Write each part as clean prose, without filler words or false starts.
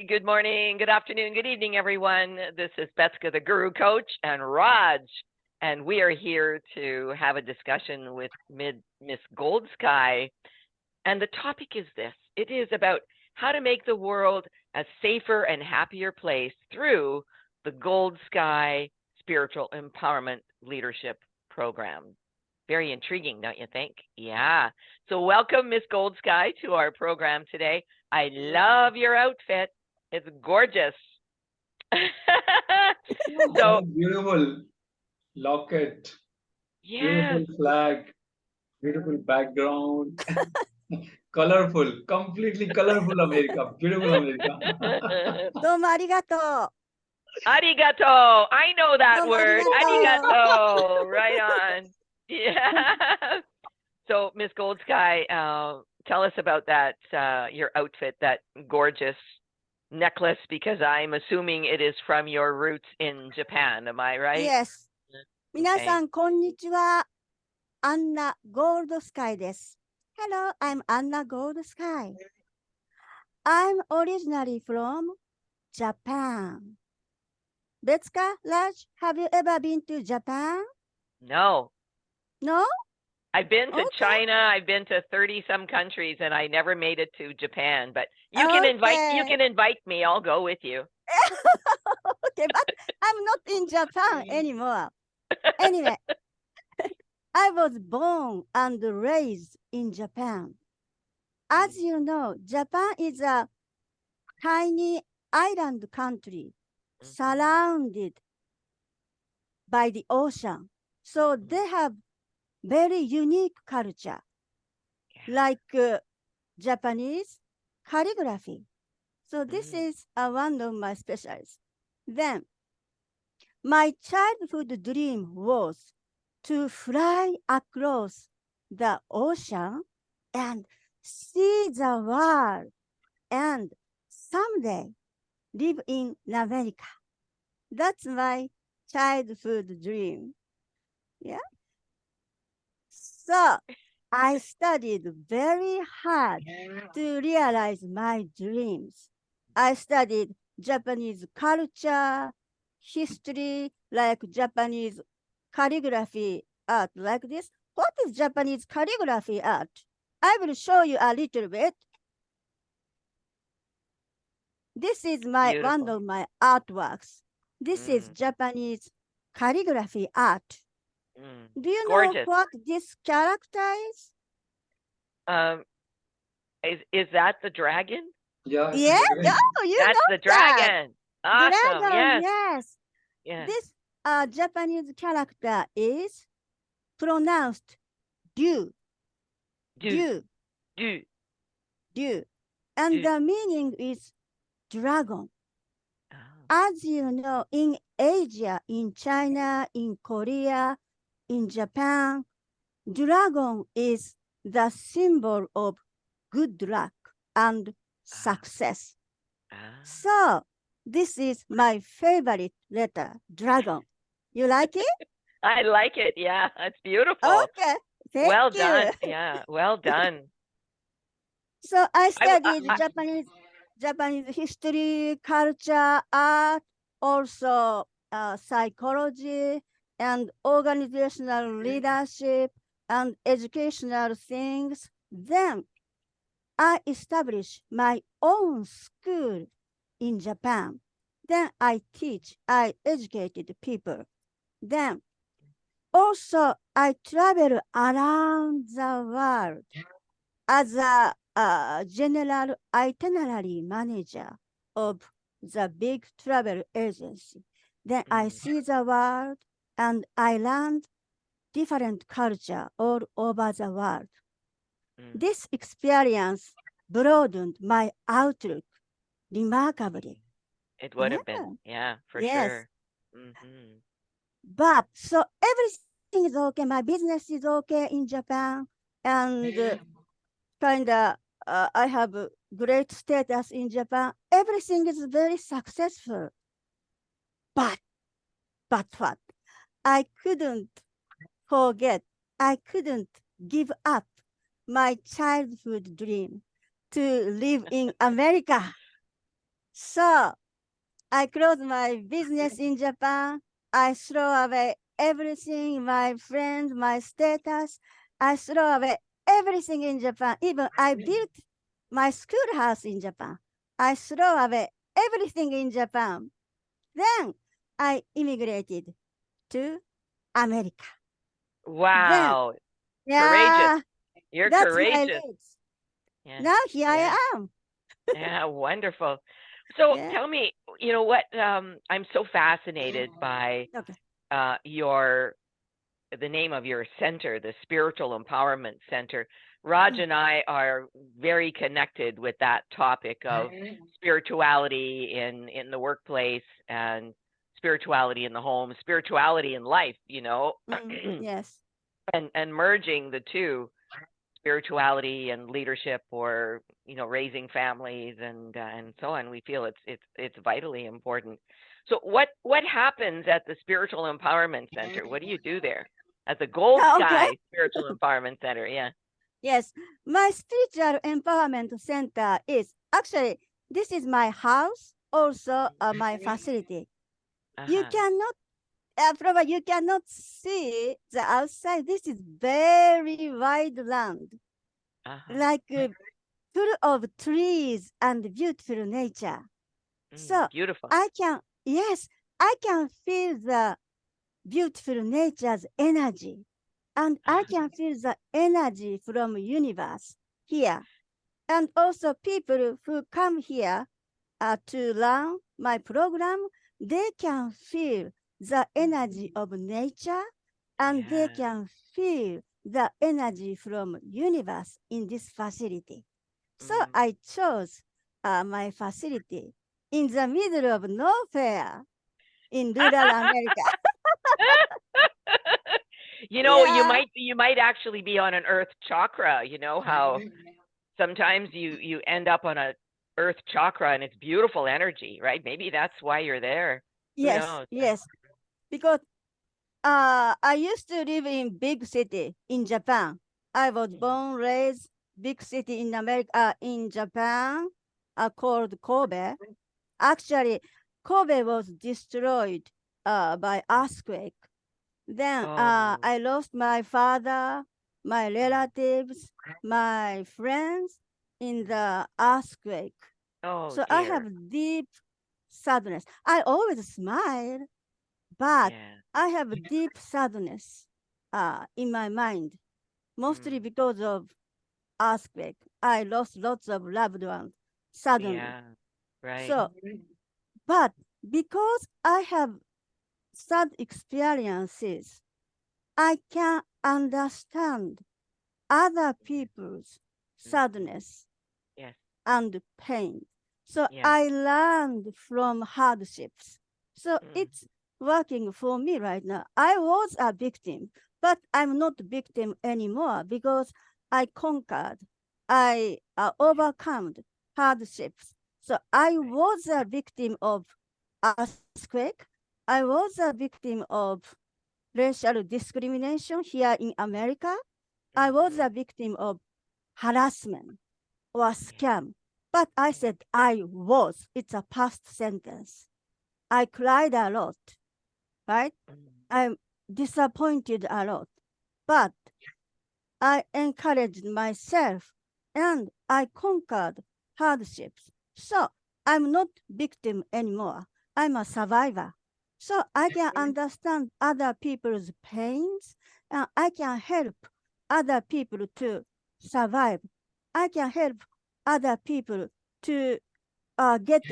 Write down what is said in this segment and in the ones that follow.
Good morning, good afternoon, good evening, everyone. This is Betska, the Guru Coach, and Raj, and we are here to have a discussion with Miss Goldsky. And the topic is this: it is about how to make the world a safer and happier place through the Goldsky Spiritual Empowerment Leadership Program. Very intriguing, don't you think? Yeah. So welcome, Miss Goldsky, to our program today. I love your outfit. It's gorgeous. So beautiful locket, yes, beautiful flag, beautiful background, colorful, completely colorful America, beautiful America. どうもありがとう。 arigato. I know that どうもあり word. がとう。 Arigato. Right on. Yeah. So Miss Goldsky, tell us about that, your outfit, that gorgeous necklace, because I'm assuming it is from your roots in Japan. Am I right? Yes。 皆 Okay. さん、こんにちは。アンナ・ゴールドスカイです。Hello, I'm Anna Goldsky. I'm originally from Japan. Betska, Raj, have you ever been to Japan? No. No? I've been to Okay. China. I've been to 30 some countries, and I never made it to Japan. But you can invite me. I'll go with you. Okay, but I'm not in Japan anymore. Anyway, I was born and raised in Japan. As you know, Japan is a tiny island country surrounded by the ocean. So they have very unique culture, like Japanese calligraphy. So this is one of my specialties. Then, my childhood dream was to fly across the ocean and see the world and someday live in America. That's my childhood dream. Yeah. So I studied very hard to realize my dreams. I studied Japanese culture, history, like Japanese calligraphy art, like this. What is Japanese calligraphy art? I will show you a little bit. This is one of my artworks. This is Japanese calligraphy art. Do you know what this character is? Is that the dragon? Yeah. Yeah. Oh, you That's know the dragon. that. Awesome. Dragon, Yes. yes. This Japanese character is pronounced du. Du. And the meaning is dragon. As you know, in Asia, in China, in Korea, in Japan, dragon is the symbol of good luck and success. So this is my favorite letter, dragon. You like it? I like it. Yeah, it's beautiful. Okay. Thank well you. done. Yeah, well done. So I studied Japanese history, culture, art, also psychology and organizational leadership and educational things. Then I established my own school in Japan. Then I educated people. Then also I travel around the world as a general itinerary manager of the big travel agency. Then I see the world and I learned different culture all over the world. This experience broadened my outlook remarkably. It would have been, for sure. But so everything is okay. My business is okay in Japan, and I have a great status in Japan. Everything is very successful. But what? I couldn't forget. I couldn't give up my childhood dream to live in America. So I close my business in Japan. I throw away everything, my friends, my status. I throw away everything in Japan. Even I built my schoolhouse in Japan. I throw away everything in Japan. Then I immigrated to America. Wow. Then, Courageous. yeah, You're that's my courageous. roots. Yeah. Now here Yeah. I am. Yeah, wonderful. So Yeah. tell me, you know what? I'm so fascinated by Okay. the name of your center, the Spiritual Empowerment Center. Raj and I are very connected with that topic of spirituality in the workplace and spirituality in the home, spirituality in life, you know, Yes. and merging the two, spirituality and leadership, or you know, raising families and so on. We feel it's vitally important. So what happens at the Spiritual Empowerment Center? What do you do there at the Goldsky Spiritual Empowerment Center? Yeah. Yes, my spiritual empowerment center is actually, this is my house, also my facility. You cannot, probably you cannot see the outside. This is very wide land, like full of trees and beautiful nature. So beautiful. I can feel the beautiful nature's energy. And I can feel the energy from universe here. And also people who come here to learn my program, they can feel the energy of nature, and they can feel the energy from universe in this facility. So I chose my facility in the middle of nowhere in rural America. You know, you might actually be on an earth chakra. You know how sometimes you end up on a earth chakra and it's beautiful energy, right? Maybe that's why you're there. Yes, because I used to live in big city in Japan. I was born, raised big city in America, in Japan, called Kobe. Actually, Kobe was destroyed by earthquake. Then I lost my father, my relatives, my friends in the earthquake. So I have deep sadness. I always smile, but I have deep sadness in my mind, mostly because of earthquake. I lost lots of loved ones suddenly. Yeah, right. So, but because I have sad experiences, I can understand other people's sadness and pain. So I learned from hardships. So it's working for me right now. I was a victim, but I'm not a victim anymore because I conquered, I overcome hardships. So I was a victim of earthquake. I was a victim of racial discrimination here in America. I was a victim of harassment or scam. But I said I was. It's a past sentence. I cried a lot, right? I'm disappointed a lot. But I encouraged myself and I conquered hardships. So I'm not victim anymore. I'm a survivor. So I can understand other people's pains, and I can help other people to survive. I can help other people to get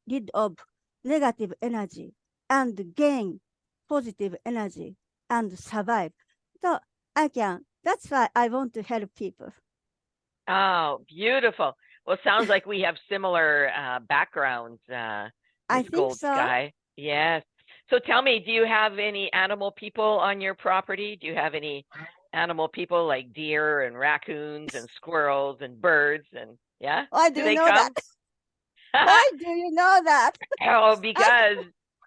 rid of negative energy and gain positive energy and survive. So that's why I want to help people. Oh, beautiful. Well, sounds like we have similar backgrounds, Ms. Goldsky. So. Yes. So tell me, do you have any animal people on your property? Do you have any animal people like deer and raccoons and squirrels and birds? And yeah? Why do you know that? Why do you know that? Oh, because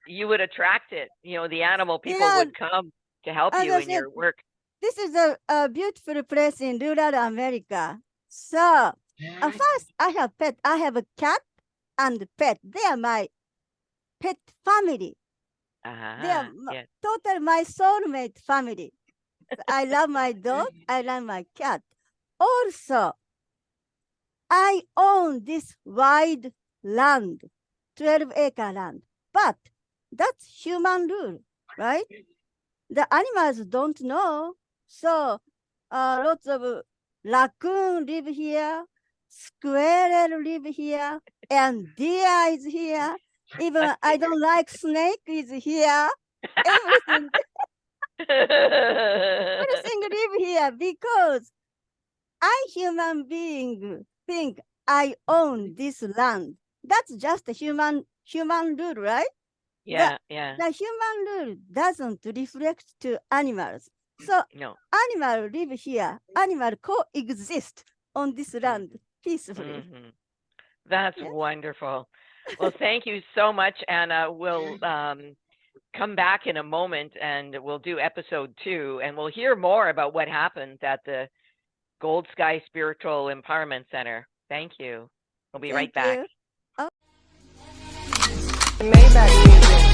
you would attract it. You know, the animal people would come to help you in your work. This is a beautiful place in rural America. So first, I have pet. I have a cat and pet. They are my pet family. They are Yes. total my soulmate family. I love my dog. I love my cat. Also, I own this wide land, 12-acre land. But that's human rule, right? The animals don't know. So lots of raccoon live here, squirrel live here, and deer is here. Even I don't like snake is here. Everything, everything live here because I, human being, think I own this land. That's just a human rule, right? Yeah. The human rule doesn't reflect to animals. So No. animal live here, animal coexist on this land peacefully. Mhm. That's wonderful. Well, thank you so much, Anna. We'll come back in a moment and we'll do episode 2 and we'll hear more about what happened at the Goldsky Spiritual Empowerment Center. Thank you. We'll be right back. Thank you. Maybach music.